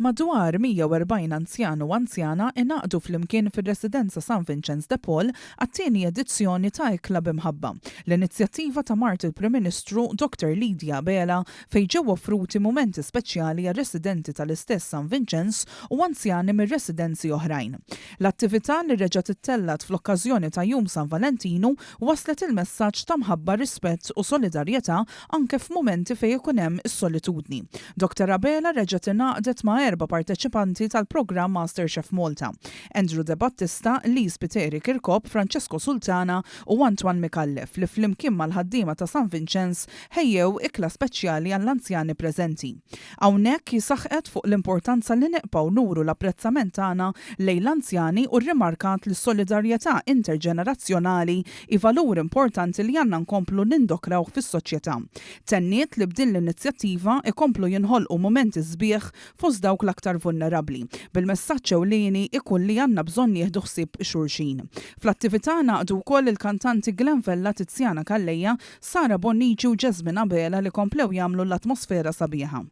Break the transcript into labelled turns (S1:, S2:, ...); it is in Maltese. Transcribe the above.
S1: Madwar 140 anzjan u anzjana inaqdu flimkien fir-Residenza San Vincenz de Paul għat-tieni edizzjoni ta' Klab Imħabba. L-inizjattiva ta' Mart il-Prim Ministru Dr. Lidia Bela fejn ġew offruti mumenti speċjali għal residenti tal-istess San Vincenz u anzjani mir-residenzi oħrajn. L-attività li reġgħet ittellat fl-okkażjoni ta' Jum San Valentinu waslet il-messaġġ ta' mħabba rispett u solidarjetà anke f'mumenti fejn ikun hemm is-solitudni. Dr. Bela reġgħet ingħaqdet ma' 4 parteċipanti tal-programm MasterChef Malta: Andrew De Battista, Liz Piteri Kirkop, Francesco Sultana u Antoine Mikallef li flimkien mal-ħaddiema ta' San Vincenz ħejjew ikla speċjali għall-anzjani preżenti. Hawnhekk jisaħqet fuq l-importanza li neqgħu nuru l-apprezzament tagħna lejn l-anzjani u rrimarkat li s-solidarjetà interġenerazzjonali hi valur importanti li għandna nkomplu nindokraw fis-soċjetà. Tenniet li b'din l-inizjattiva ikomplu jinħolqu mumenti sbieħ fost dawk l-aktar vulnerabbli, bil-messaġġ ewlieni ikun li għandna bżonn jieħdu ħsieb xulxin. Fl-attività naqdu wkoll il-kantanti Glenvella Tiziana Kallejja, Sara Bonnici u Jasmine Abela li komplew jagħmlu l-atmosfera sabiħa.